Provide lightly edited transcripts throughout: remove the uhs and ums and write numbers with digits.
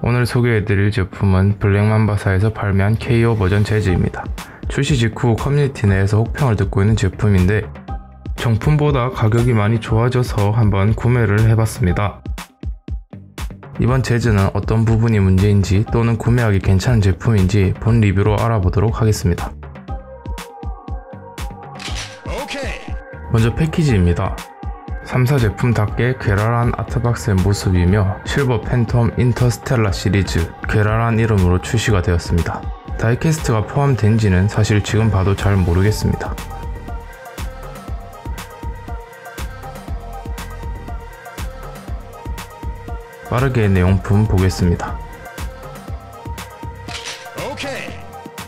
오늘 소개해드릴 제품은 블랙맘바사에서 발매한 KO 버전 재즈입니다. 출시 직후 커뮤니티 내에서 혹평을 듣고 있는 제품인데 정품보다 가격이 많이 좋아져서 한번 구매를 해봤습니다. 이번 재즈는 어떤 부분이 문제인지 또는 구매하기 괜찮은 제품인지 본 리뷰로 알아보도록 하겠습니다. 먼저 패키지입니다. 3사 제품답게 괴랄한 아트박스의 모습이며 실버 팬텀 인터스텔라 시리즈 괴랄한 이름으로 출시가 되었습니다. 다이캐스트가 포함된지는 사실 지금 봐도 잘 모르겠습니다. 빠르게 내용품 보겠습니다.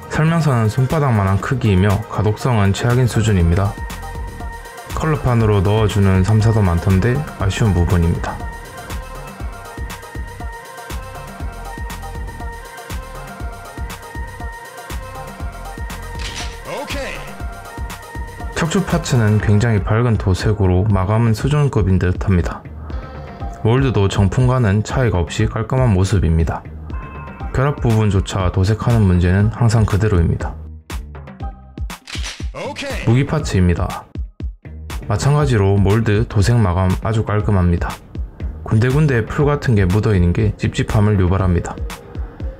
설명서는 손바닥만한 크기이며 가독성은 최악인 수준입니다. 컬러판으로 넣어주는 3사도 많던데 아쉬운 부분입니다. 척추 파츠는 굉장히 밝은 도색으로 마감은 수준급인 듯합니다. 몰드도 정품과는 차이가 없이 깔끔한 모습입니다. 결합 부분조차 도색하는 문제는 항상 그대로입니다. 무기 파츠입니다. 마찬가지로 몰드, 도색 마감 아주 깔끔합니다. 군데군데 풀 같은 게 묻어있는 게 찝찝함을 유발합니다.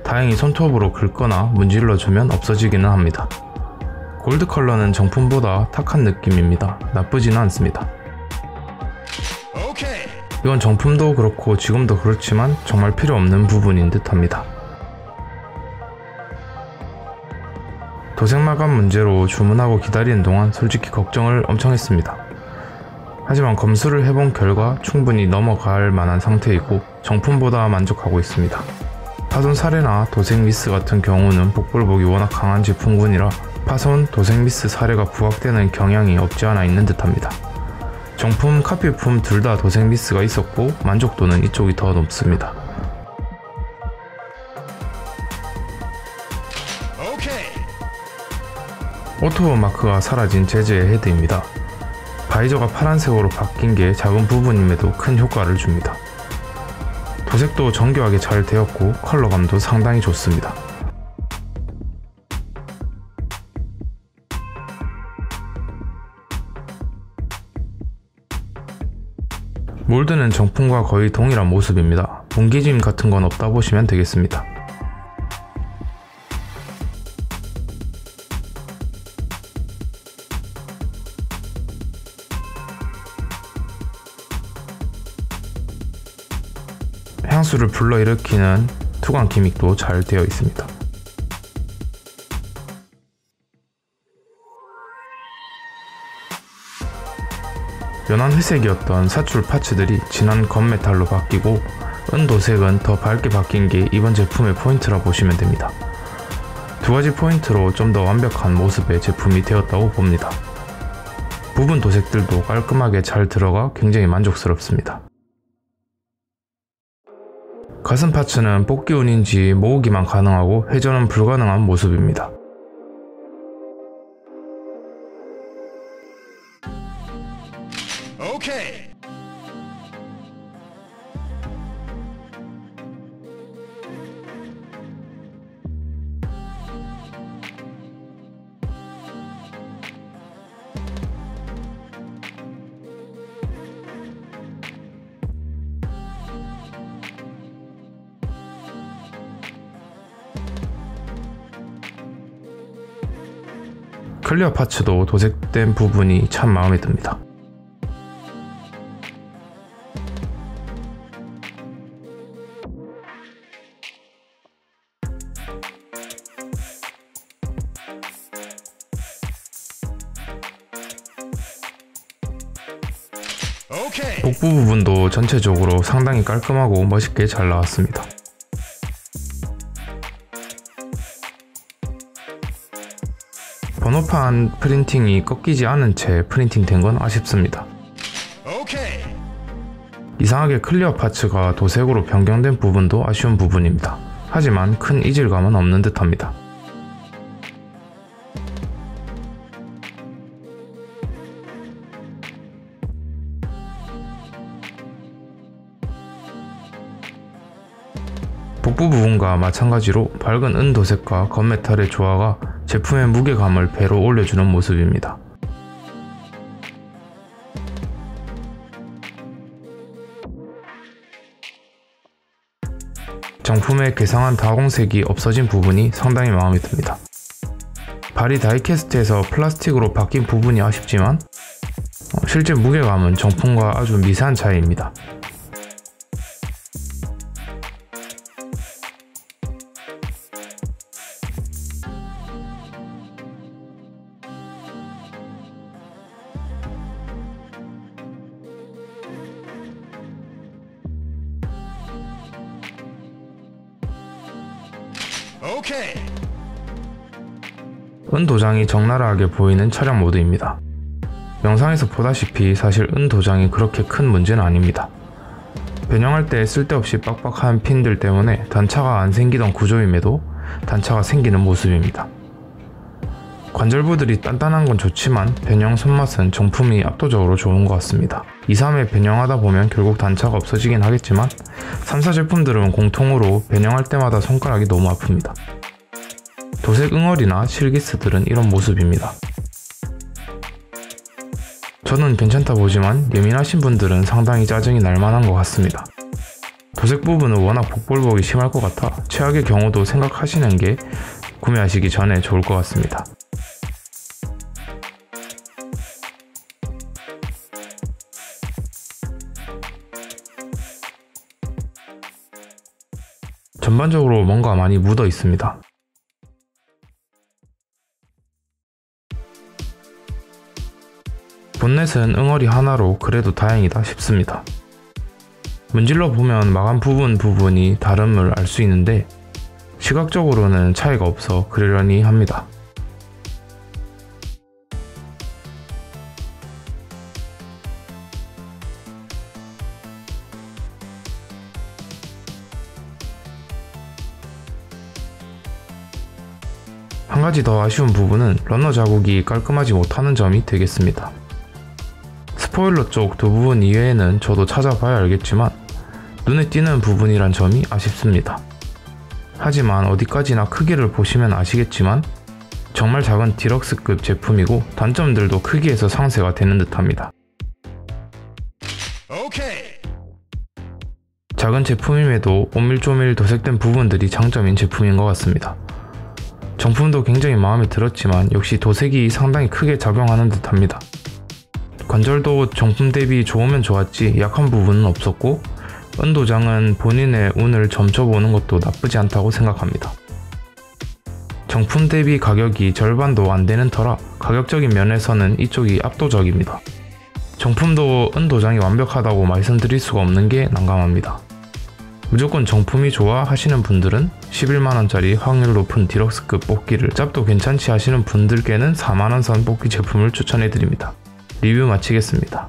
다행히 손톱으로 긁거나 문질러주면 없어지기는 합니다. 골드 컬러는 정품보다 탁한 느낌입니다. 나쁘지는 않습니다. 이건 정품도 그렇고 지금도 그렇지만 정말 필요 없는 부분인 듯 합니다. 도색 마감 문제로 주문하고 기다리는 동안 솔직히 걱정을 엄청 했습니다. 하지만 검수를 해본 결과 충분히 넘어갈 만한 상태이고 정품보다 만족하고 있습니다. 파손 사례나 도색 미스 같은 경우는 복불복이 워낙 강한 제품군이라 파손, 도색 미스 사례가 부각되는 경향이 없지 않아 있는 듯합니다. 정품, 카피품 둘 다 도색 미스가 있었고 만족도는 이쪽이 더 높습니다. 오토 마크가 사라진 재즈의 헤드입니다. 바이저가 파란색으로 바뀐 게 작은 부분임에도 큰 효과를 줍니다. 도색도 정교하게 잘 되었고 컬러감도 상당히 좋습니다. 몰드는 정품과 거의 동일한 모습입니다. 뭉개짐 같은 건 없다 보시면 되겠습니다. 향수를 불러일으키는 투광 기믹도 잘 되어 있습니다. 연한 회색이었던 사출 파츠들이 진한 건메탈로 바뀌고 은도색은 더 밝게 바뀐 게 이번 제품의 포인트라 보시면 됩니다. 두 가지 포인트로 좀 더 완벽한 모습의 제품이 되었다고 봅니다. 부분 도색들도 깔끔하게 잘 들어가 굉장히 만족스럽습니다. 가슴 파츠는 뽑기 운인지 모으기만 가능하고 회전은 불가능한 모습입니다. 클리어 파츠도 도색된 부분이 참 마음에 듭니다. 복부 부분도 전체적으로 상당히 깔끔하고 멋있게 잘 나왔습니다. 번호판 프린팅이 꺾이지 않은 채 프린팅된 건 아쉽습니다. 이상하게 클리어 파츠가 도색으로 변경된 부분도 아쉬운 부분입니다. 하지만 큰 이질감은 없는 듯합니다. 복부 부분과 마찬가지로 밝은 은도색과 건메탈의 조화가 제품의 무게감을 배로 올려주는 모습입니다. 정품의 괴상한 다홍색이 없어진 부분이 상당히 마음에 듭니다. 발이 다이캐스트에서 플라스틱으로 바뀐 부분이 아쉽지만 실제 무게감은 정품과 아주 미세한 차이입니다. 오케이. 은도장이 적나라하게 보이는 차량 모드입니다. 영상에서 보다시피 사실 은도장이 그렇게 큰 문제는 아닙니다. 변형할 때 쓸데없이 빡빡한 핀들 때문에 단차가 안 생기던 구조임에도 단차가 생기는 모습입니다. 관절부들이 단단한 건 좋지만 변형 손맛은 정품이 압도적으로 좋은 것 같습니다. 2, 3회 변형하다 보면 결국 단차가 없어지긴 하겠지만 3, 4 제품들은 공통으로 변형할 때마다 손가락이 너무 아픕니다. 도색 응어리나 실기스들은 이런 모습입니다. 저는 괜찮다 보지만 예민하신 분들은 상당히 짜증이 날만한 것 같습니다. 도색 부분은 워낙 복볼복이 심할 것 같아 최악의 경우도 생각하시는 게 구매하시기 전에 좋을 것 같습니다. 전반적으로 뭔가 많이 묻어 있습니다. 본넷은 응어리 하나로 그래도 다행이다 싶습니다. 문질러 보면 마감 부분이 다름을 알 수 있는데 시각적으로는 차이가 없어 그러려니 합니다. 한 가지 더 아쉬운 부분은 러너 자국이 깔끔하지 못하는 점이 되겠습니다. 스포일러 쪽 두 부분 이외에는 저도 찾아봐야 알겠지만 눈에 띄는 부분이란 점이 아쉽습니다. 하지만 어디까지나 크기를 보시면 아시겠지만 정말 작은 디럭스급 제품이고 단점들도 크기에서 상쇄가 되는 듯합니다. 작은 제품임에도 오밀조밀 도색된 부분들이 장점인 제품인 것 같습니다. 정품도 굉장히 마음에 들었지만 역시 도색이 상당히 크게 작용하는 듯합니다. 관절도 정품 대비 좋으면 좋았지 약한 부분은 없었고 은도장은 본인의 운을 점쳐보는 것도 나쁘지 않다고 생각합니다. 정품 대비 가격이 절반도 안 되는 터라 가격적인 면에서는 이쪽이 압도적입니다. 정품도 은도장이 완벽하다고 말씀드릴 수가 없는 게 난감합니다. 무조건 정품이 좋아 하시는 분들은 11만원짜리 확률 높은 디럭스급 뽑기를 짭도 괜찮지 하시는 분들께는 4만원 선 뽑기 제품을 추천해드립니다. 리뷰 마치겠습니다.